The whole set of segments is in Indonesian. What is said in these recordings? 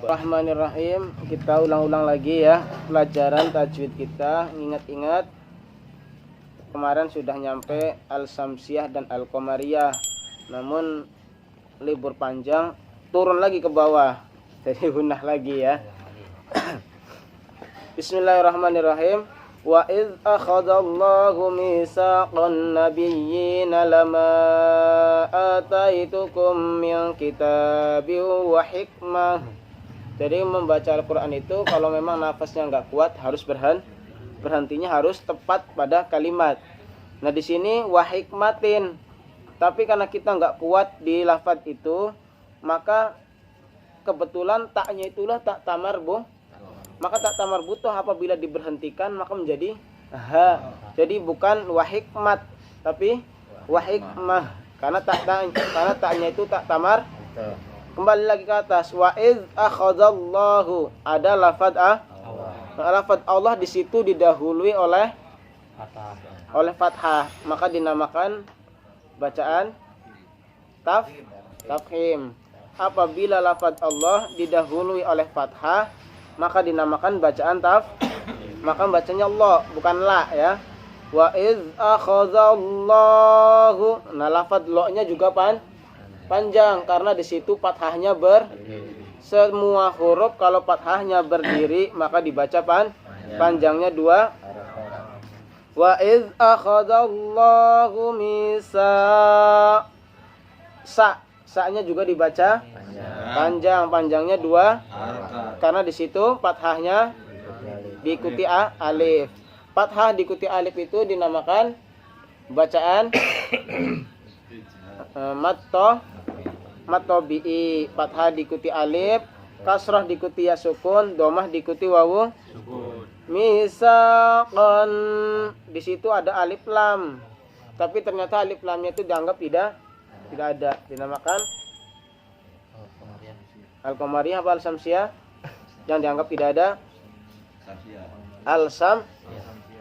Bismillahirrahmanirrahim. Kita ulang-ulang lagi ya pelajaran tajwid kita. Ingat-ingat kemarin sudah nyampe Al-Samsiyah dan Al-Qamariyah. Namun libur panjang turun lagi ke bawah. Jadi hunah lagi ya. Bismillahirrahmanirrahim. Wa idz akhadallahu mitsaqan nabiyyina lama ataitukum min kitabin wa hikmah. Jadi membaca Al-Quran itu kalau memang nafasnya nggak kuat harus berhentinya harus tepat pada kalimat. Nah di sini wa hikmatin. Tapi karena kita nggak kuat di lafaz itu, maka kebetulan taknya itulah tak tamarbuh. Maka tak tamarbutoh apabila diberhentikan maka menjadi ha. Jadi bukan wa hikmat tapi wa hikmah. Karena taknya itu tak tamar. Kembali lagi ke atas. Wa idz akhadallahu, ada lafaz lafaz Allah di situ didahului oleh fathah, maka dinamakan bacaan tafkhim. Apabila lafaz Allah didahului oleh fathah, maka dinamakan bacaan maka bacanya Allah bukan la ya. Wa idz akhadallahu. Nah lafaz lo-nya juga panjang karena di situ fathahnya semua huruf kalau fathahnya berdiri maka dibaca panjangnya dua. Wa idz akhadallahu sa-nya juga dibaca panjangnya dua karena di situ fathahnya diikuti alif. Fathah diikuti alif itu dinamakan bacaan matobi'i. Fathah diikuti alif, kasrah diikuti ya sukun, domah diikuti wawu misaqan. Di situ ada alif lam, tapi ternyata alif lamnya itu dianggap tidak ada, dinamakan Al-Qamariyah apa Al-Samsiyah? Yang dianggap tidak ada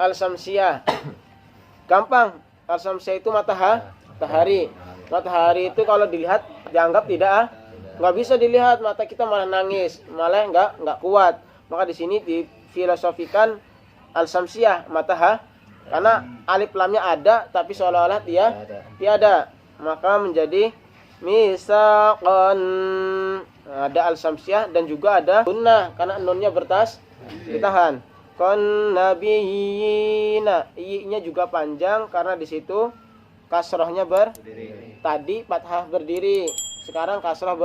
Al-Samsiyah. Gampang. Al-Samsiyah itu matahari. Matahari itu kalau dilihat dianggap tidak nggak bisa dilihat, mata kita malah nangis, malah nggak kuat. Maka di sini difilosofikan Al-Samsiyah matahari karena alif lamnya ada tapi seolah-olah tiada. Maka menjadi misaqan. Ada Al-Samsiyah dan juga ada gunnah karena nunnya ditahan. Kon nabiyina, i-nya juga panjang karena di situ kasrohnya tadi fathah berdiri, sekarang kasroh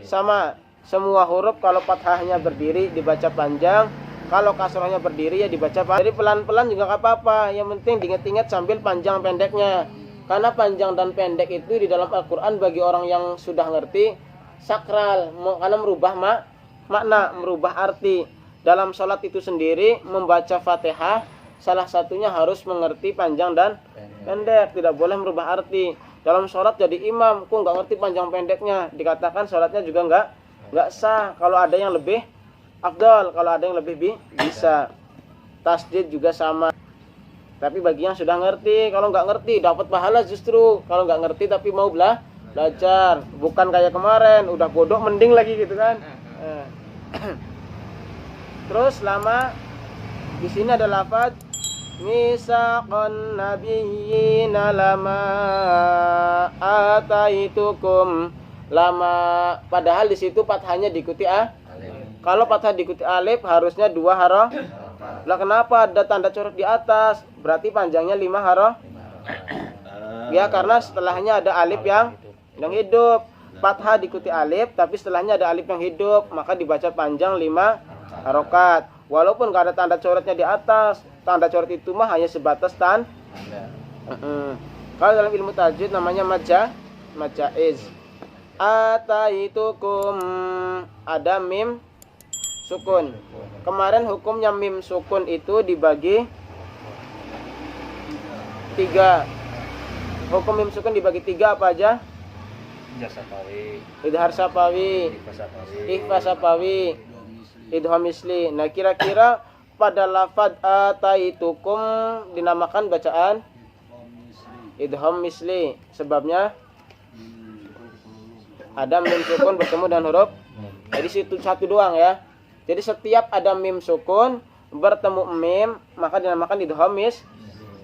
sama. Semua huruf kalau fathahnya berdiri dibaca panjang, kalau kasrohnya berdiri ya dibaca panjang. Jadi pelan-pelan juga nggak apa-apa, yang penting diingat-ingat sambil panjang pendeknya. Karena panjang dan pendek itu di dalam Al-Quran bagi orang yang sudah ngerti sakral, karena merubah makna, merubah arti. Dalam sholat itu sendiri membaca Fatihah salah satunya harus mengerti panjang dan pendek, tidak boleh merubah arti. Dalam sholat jadi imam, kok nggak ngerti panjang pendeknya, dikatakan sholatnya juga nggak sah. Kalau ada yang lebih afdal, kalau ada yang lebih bisa. Tasdid juga sama. Tapi bagi yang sudah ngerti, kalau nggak ngerti dapat pahala justru. Kalau nggak ngerti tapi mau belajar, bukan kayak kemarin udah bodoh mending lagi gitu kan. Terus lama di sini ada lafaz misaqan nabiyyina lama ataitukum lama, padahal di situ fathahnya diikuti Kalau fathah diikuti alif harusnya 2 harof. Lah kenapa ada tanda coret di atas? Berarti panjangnya 5 harof. Ya karena setelahnya ada alif yang hidup. Fathah diikuti alif tapi setelahnya ada alif yang hidup, maka dibaca panjang 5 harokat. Walaupun gak ada tanda coretnya di atas, tanda coret itu mah hanya sebatas Kalau dalam ilmu tajwid namanya majaiz. Ataitukum, ada mim sukun. Kemarin hukumnya mim sukun itu dibagi 3. Hukum mim sukun dibagi 3 apa aja? Idhar sapawi, ikhfa sapawi, idgham misli. Nah kira-kira pada lafaz ataitukum dinamakan bacaan idgham misli. Sebabnya ada mim sukun bertemu dengan huruf Jadi situ satu doang ya. Jadi setiap ada mim sukun bertemu mim maka dinamakan idgham mis.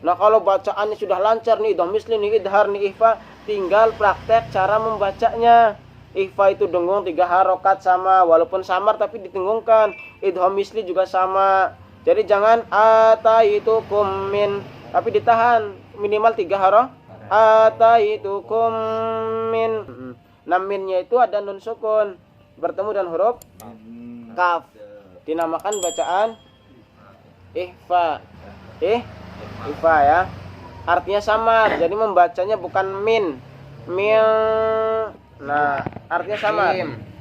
Nah kalau bacaannya sudah lancar nih, idgham misli nih, idhar nih, ikhfa, tinggal praktek cara membacanya. Ikhfa itu dengung 3 harokat sama, walaupun samar tapi ditengungkan. Idgham misli juga sama. Jadi jangan ataitukum min, tapi ditahan minimal 3 harokat. Ataitukum min. Nah minnya itu ada nun sukun bertemu dengan huruf kaf. Dinamakan bacaan ikhfa. Ikhfa ya. Artinya samar. Jadi membacanya bukan min. Mil. Nah, artinya samar.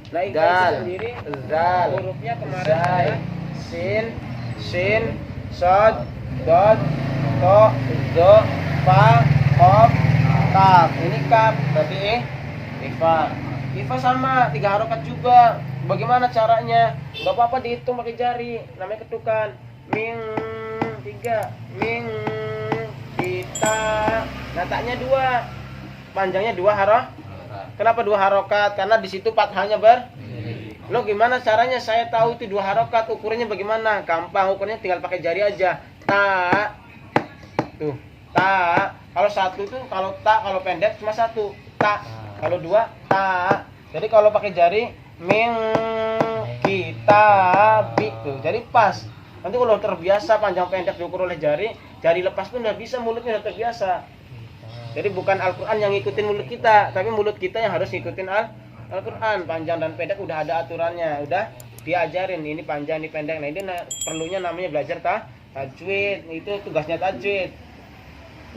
Nah, ikhfa sendiri zal. Hurufnya kemarin zai, sin, shad, dad, to, do, fa, qaf, kaf. Ini kaf berarti ikhfa. Ikhfa sama 3 harokat juga. Bagaimana caranya? Enggak apa-apa dihitung pakai jari. Namanya ketukan. Ming 3, ming kita. Nah, taknya 2. Panjangnya 2 harokat. Kenapa 2 harokat? Karena di situ fathahnya Lo gimana caranya saya tahu itu 2 harokat? Ukurannya bagaimana? Gampang, ukurannya tinggal pakai jari aja. Ta. Tuh, ta. Kalau satu tuh kalau pendek cuma 1. Ta. Kalau 2 ta. Jadi kalau pakai jari ming kita bi tuh. Jadi pas. Nanti kalau terbiasa panjang pendek diukur oleh jari lepas pun udah bisa, mulutnya udah terbiasa. Jadi bukan Al-Qur'an yang ngikutin mulut kita, tapi mulut kita yang harus ngikutin Al-Qur'an. Panjang dan pendek udah ada aturannya, udah diajarin ini panjang, ini pendek. Nah, ini perlunya namanya belajar tajwid. Itu tugasnya tajwid.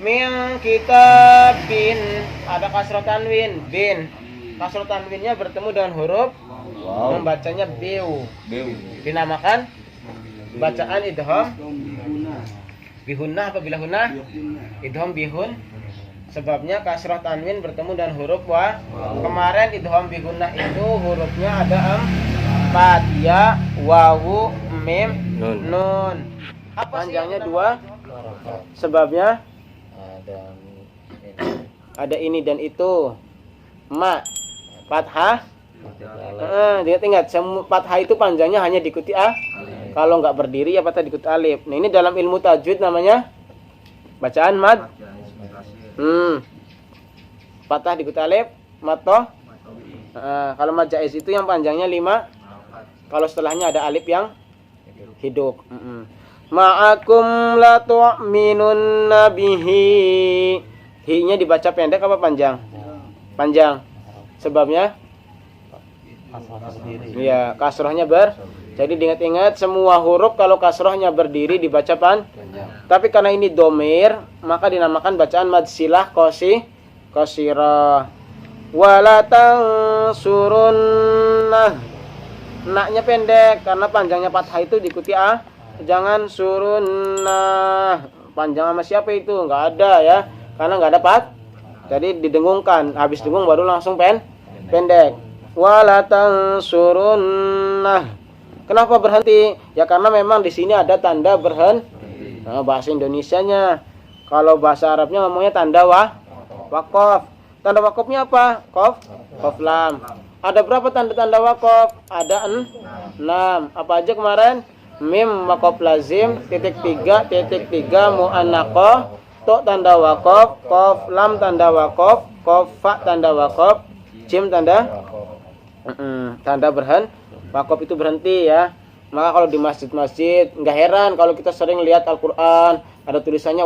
Min kitabin, ada kasroh tanwin, bin. Kasroh tanwinnya bertemu dengan huruf membacanya biu. Dinamakan bacaan idgham bihunnah apa bilahunah? Idgham bihun. Sebabnya kasroh tanwin bertemu dengan huruf wa. Kemarin idgham bihunnah itu hurufnya ada 4, ya, wawu, mim, nun. Panjangnya 2. Sebabnya ada ini dan itu. Ma, fathah. Ingat, fathah itu panjangnya hanya diikuti a. Kalau nggak berdiri ya fathah diikuti alif. Nah, ini dalam ilmu tajwid namanya bacaan mad. Fathah diikuti alif, matoh. Kalau mad jaiz itu yang panjangnya 5. Kalau setelahnya ada alif yang hidup. Ma'akum la tu'minun nabihi. Hi-nya dibaca pendek apa panjang? Panjang. Sebabnya? Iya, kasrohnya Jadi diingat-ingat semua huruf kalau kasrohnya berdiri dibaca panjang. Tapi karena ini domir, maka dinamakan bacaan mad silah qasirah. Wala tansurunnah. Naknya pendek karena panjangnya fathah itu diikuti a. Jangan surunnah. Panjang sama siapa itu? Enggak ada ya. Karena enggak ada fathah. Jadi didengungkan. Habis dengung baru langsung pendek. Wala tansurunnah. Kenapa berhenti? Ya karena memang di sini ada tanda berhenti. Nah, bahasa Indonesianya. Kalau bahasa Arabnya ngomongnya tanda waqaf. Tanda waqafnya apa? Qaf lam. Ada berapa tanda-tanda waqaf? Ada 6. Apa aja kemarin? Mim waqaf lazim, -3 muannaqah, to tanda waqaf, qaf lam tanda waqaf, qaf fa tanda waqaf, jim tanda berhenti. Waqaf itu berhenti ya. Maka kalau di masjid-masjid nggak heran kalau kita sering lihat Al-Qur'an ada tulisannya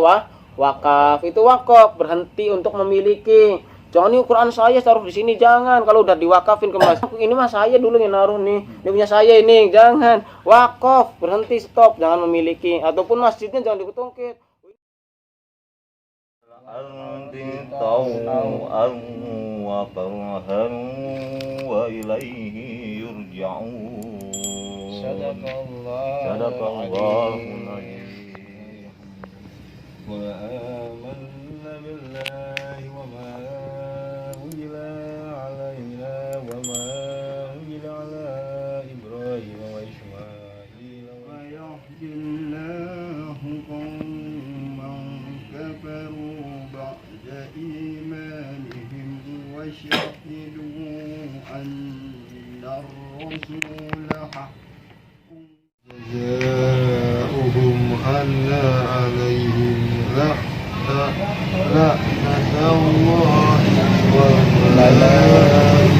waqaf. Itu waqaf, berhenti untuk memiliki. Jangan nih Quran saya taruh di sini, jangan. Kalau udah diwakafin ke masjid, ini mah saya dulu yang naruh nih. Ini punya saya ini, jangan. Waqaf, berhenti, stop, jangan memiliki. Ataupun masjidnya jangan dikutungkit. Antin taw'an wa karhan wa ilaihi yurja'un. Sadaqallahul azim. Wa amanna billahi wa ma unzila alaina wa ma unzila ala Ibrahim wa Ismail wa yahdillahu qawman kafaru ba'da imanihim wa shahidu anna والرسول حق جزاؤهم أن عليهم لعنة الله والملائكة